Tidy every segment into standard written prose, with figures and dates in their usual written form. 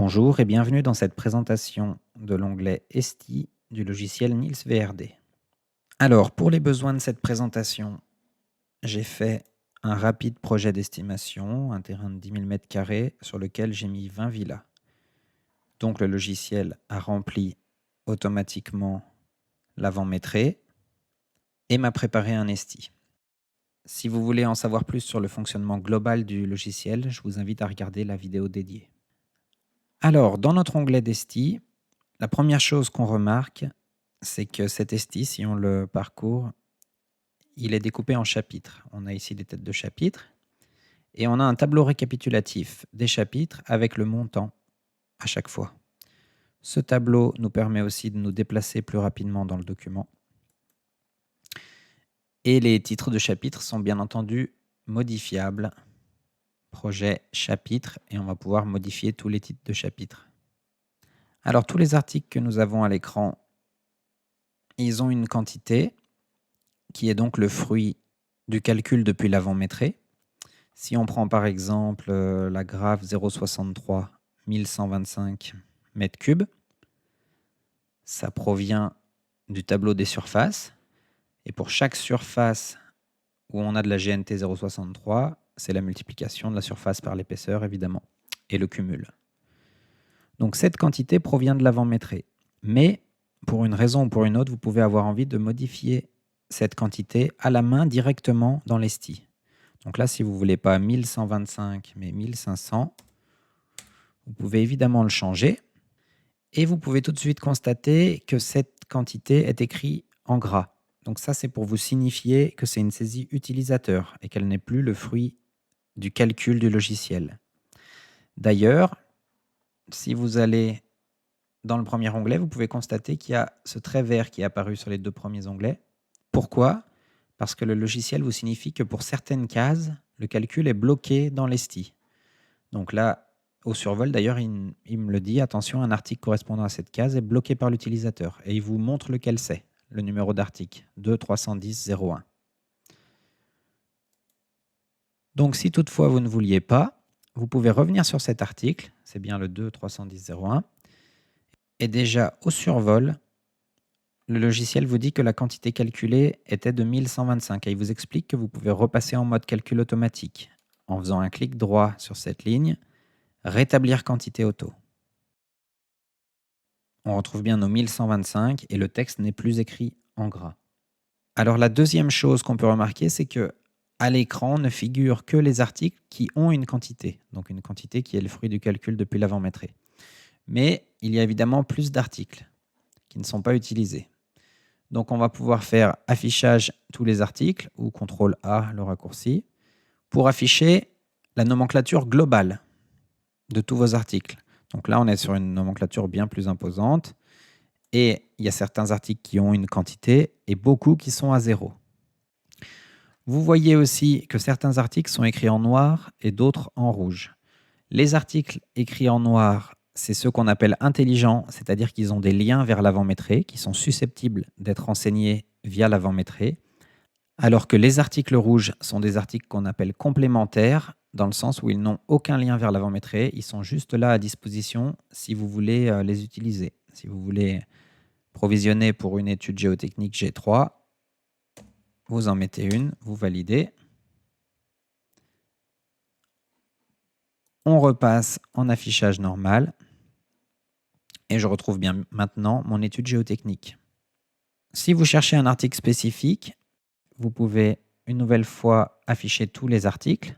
Bonjour et bienvenue dans cette présentation de l'onglet ESTI du logiciel Niels VRD. Alors, pour les besoins de cette présentation, j'ai fait un rapide projet d'estimation, un terrain de 10 000 m² sur lequel j'ai mis 20 villas. Donc le logiciel a rempli automatiquement l'avant-métré et m'a préparé un ESTI. Si vous voulez en savoir plus sur le fonctionnement global du logiciel, je vous invite à regarder la vidéo dédiée. Alors, dans notre onglet d'ESTI, la première chose qu'on remarque, c'est que cet ESTI, si on le parcourt, il est découpé en chapitres. On a ici des têtes de chapitres et on a un tableau récapitulatif des chapitres avec le montant à chaque fois. Ce tableau nous permet aussi de nous déplacer plus rapidement dans le document. Et les titres de chapitres sont bien entendu modifiables. Projet, chapitre, et on va pouvoir modifier tous les titres de chapitres. Alors, tous les articles que nous avons à l'écran, ils ont une quantité qui est donc le fruit du calcul depuis l'avant-métré. Si on prend par exemple la graphe 0,63 1125 m3, ça provient du tableau des surfaces. Et pour chaque surface où on a de la GNT 0,63, c'est la multiplication de la surface par l'épaisseur, évidemment, et le cumul. Donc cette quantité provient de l'avant-métré. Mais pour une raison ou pour une autre, vous pouvez avoir envie de modifier cette quantité à la main directement dans l'ESTI. Donc là, si vous ne voulez pas 1125, mais 1500, vous pouvez évidemment le changer. Et vous pouvez tout de suite constater que cette quantité est écrite en gras. Donc ça, c'est pour vous signifier que c'est une saisie utilisateur et qu'elle n'est plus le fruit du calcul du logiciel. D'ailleurs, si vous allez dans le premier onglet, vous pouvez constater qu'il y a ce trait vert qui est apparu sur les deux premiers onglets. Pourquoi ? Parce que le logiciel vous signifie que pour certaines cases, le calcul est bloqué dans l'ESTI. Donc là, au survol, d'ailleurs, il me le dit, attention, un article correspondant à cette case est bloqué par l'utilisateur. Et il vous montre lequel c'est, le numéro d'article, 2.310.01. Donc si toutefois vous ne vouliez pas, vous pouvez revenir sur cet article, c'est bien le 2.310.01, et déjà au survol, le logiciel vous dit que la quantité calculée était de 1125 et il vous explique que vous pouvez repasser en mode calcul automatique en faisant un clic droit sur cette ligne, rétablir quantité auto. On retrouve bien nos 1125 et le texte n'est plus écrit en gras. Alors la deuxième chose qu'on peut remarquer, c'est que à l'écran ne figurent que les articles qui ont une quantité, donc une quantité qui est le fruit du calcul depuis l'avant-métré. Mais il y a évidemment plus d'articles qui ne sont pas utilisés. Donc on va pouvoir faire affichage tous les articles ou CTRL-A, le raccourci, pour afficher la nomenclature globale de tous vos articles. Donc là, on est sur une nomenclature bien plus imposante et il y a certains articles qui ont une quantité et beaucoup qui sont à 0. Vous voyez aussi que certains articles sont écrits en noir et d'autres en rouge. Les articles écrits en noir, c'est ceux qu'on appelle intelligents, c'est-à-dire qu'ils ont des liens vers l'avant-métré, qui sont susceptibles d'être enseignés via l'avant-métré, alors que les articles rouges sont des articles qu'on appelle complémentaires, dans le sens où ils n'ont aucun lien vers l'avant-métré, ils sont juste là à disposition si vous voulez les utiliser. Si vous voulez provisionner pour une étude géotechnique G3, vous en mettez une, vous validez. On repasse en affichage normal et je retrouve bien maintenant mon étude géotechnique. Si vous cherchez un article spécifique, vous pouvez une nouvelle fois afficher tous les articles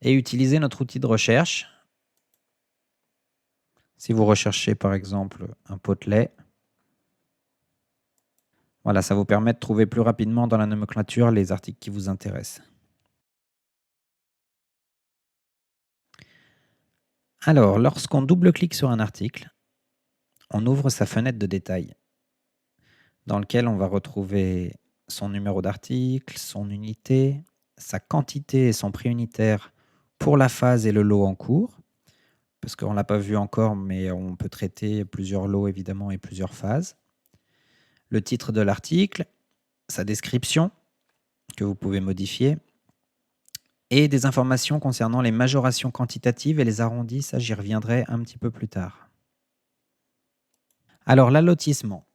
et utiliser notre outil de recherche. Si vous recherchez par exemple un potelet, voilà, ça vous permet de trouver plus rapidement dans la nomenclature les articles qui vous intéressent. Alors, lorsqu'on double-clique sur un article, on ouvre sa fenêtre de détail dans laquelle on va retrouver son numéro d'article, son unité, sa quantité et son prix unitaire pour la phase et le lot en cours, parce qu'on ne l'a pas vu encore, mais on peut traiter plusieurs lots évidemment et plusieurs phases. Le titre de l'article, sa description que vous pouvez modifier, et des informations concernant les majorations quantitatives et les arrondis, ça j'y reviendrai un petit peu plus tard. Alors l'allotissement.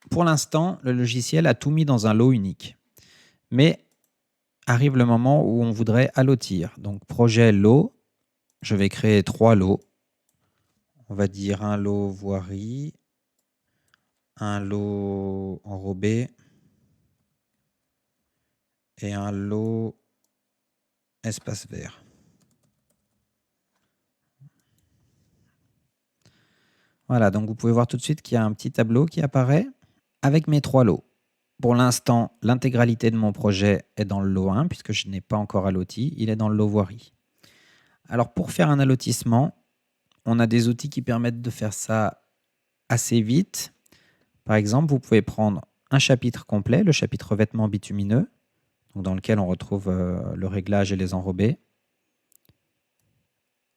Pour l'instant, le logiciel a tout mis dans un lot unique. Mais arrive le moment où on voudrait allotir. Donc projet lot, je vais créer 3 lots. On va dire un lot voirie, un lot enrobé et un lot espace vert. Voilà, donc vous pouvez voir tout de suite qu'il y a un petit tableau qui apparaît avec mes 3 lots. Pour l'instant, l'intégralité de mon projet est dans le lot 1 puisque je n'ai pas encore alloti, il est dans le lot voirie. Alors pour faire un allotissement, on a des outils qui permettent de faire ça assez vite. Par exemple, vous pouvez prendre un chapitre complet, le chapitre revêtement bitumineux, donc dans lequel on retrouve le réglage et les enrobés,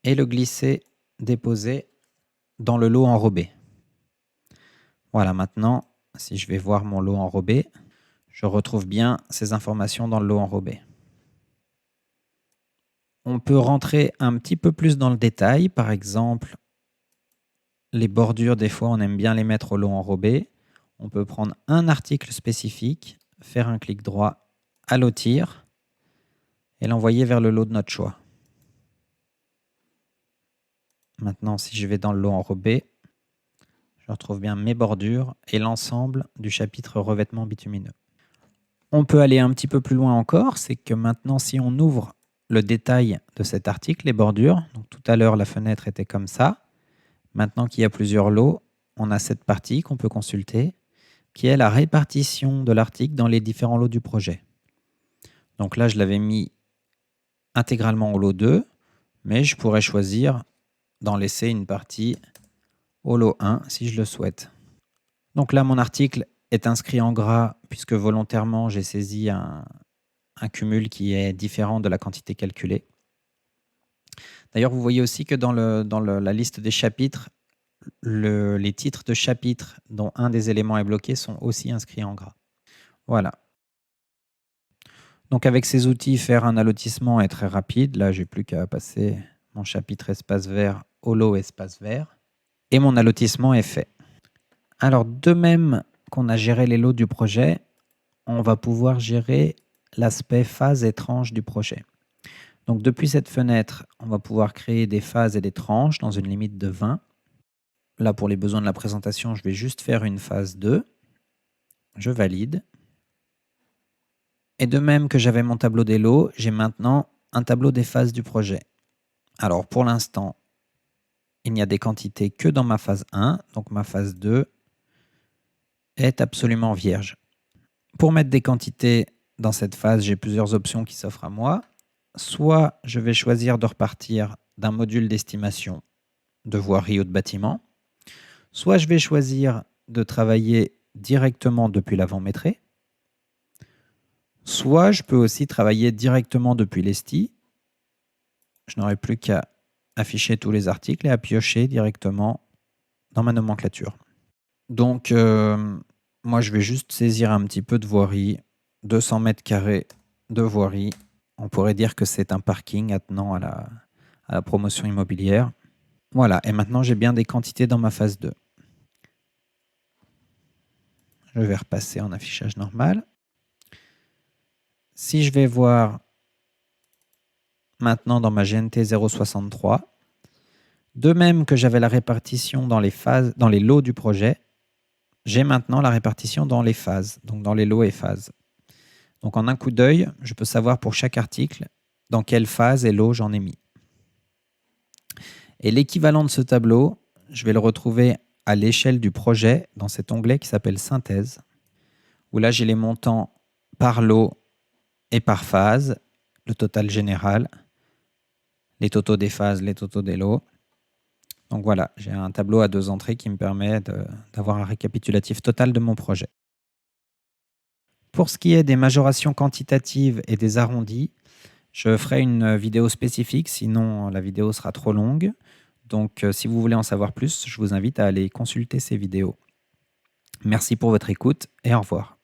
et le glisser, déposer dans le lot enrobé. Voilà, maintenant, si je vais voir mon lot enrobé, je retrouve bien ces informations dans le lot enrobé. On peut rentrer un petit peu plus dans le détail. Par exemple, les bordures, des fois, on aime bien les mettre au lot enrobé. On peut prendre un article spécifique, faire un clic droit, allotir, et l'envoyer vers le lot de notre choix. Maintenant, si je vais dans le lot enrobé, je retrouve bien mes bordures et l'ensemble du chapitre revêtement bitumineux. On peut aller un petit peu plus loin encore, c'est que maintenant, si on ouvre le détail de cet article, les bordures, donc tout à l'heure la fenêtre était comme ça, maintenant qu'il y a plusieurs lots, on a cette partie qu'on peut consulter, qui est la répartition de l'article dans les différents lots du projet. Donc là, je l'avais mis intégralement au lot 2, mais je pourrais choisir d'en laisser une partie au lot 1 si je le souhaite. Donc là, mon article est inscrit en gras puisque volontairement, j'ai saisi un cumul qui est différent de la quantité calculée. D'ailleurs, vous voyez aussi que dans la liste des chapitres, les titres de chapitres dont un des éléments est bloqué sont aussi inscrits en gras. Voilà. Donc avec ces outils, faire un allotissement est très rapide. Là, j'ai plus qu'à passer mon chapitre espace vert au lot espace vert. Et mon allotissement est fait. Alors, de même qu'on a géré les lots du projet, on va pouvoir gérer l'aspect phase et tranche du projet. Donc depuis cette fenêtre, on va pouvoir créer des phases et des tranches dans une limite de 20. Là, pour les besoins de la présentation, je vais juste faire une phase 2. Je valide. Et de même que j'avais mon tableau des lots, j'ai maintenant un tableau des phases du projet. Alors pour l'instant, il n'y a des quantités que dans ma phase 1, donc ma phase 2 est absolument vierge. Pour mettre des quantités dans cette phase, j'ai plusieurs options qui s'offrent à moi. Soit je vais choisir de repartir d'un module d'estimation de voirie ou de bâtiment, soit je vais choisir de travailler directement depuis l'avant-maîtrise, soit je peux aussi travailler directement depuis l'ESTI. Je n'aurai plus qu'à afficher tous les articles et à piocher directement dans ma nomenclature. Donc, moi, je vais juste saisir un petit peu de voirie, 200 mètres carrés de voirie. On pourrait dire que c'est un parking attenant à la promotion immobilière. Voilà, et maintenant, j'ai bien des quantités dans ma phase 2. Je vais repasser en affichage normal. Si je vais voir maintenant dans ma GNT 063, de même que j'avais la répartition dans les lots du projet, j'ai maintenant la répartition dans les phases, donc dans les lots et phases. Donc en un coup d'œil, je peux savoir pour chaque article dans quelle phase et lot j'en ai mis. Et l'équivalent de ce tableau, je vais le retrouver à l'échelle du projet dans cet onglet qui s'appelle Synthèse, où là j'ai les montants par lot et par phase, le total général, les totaux des phases, les totaux des lots. Donc voilà, j'ai un tableau à 2 entrées qui me permet d'avoir un récapitulatif total de mon projet. Pour ce qui est des majorations quantitatives et des arrondis, je ferai une vidéo spécifique, sinon la vidéo sera trop longue. Donc si vous voulez en savoir plus, je vous invite à aller consulter ces vidéos. Merci pour votre écoute et au revoir.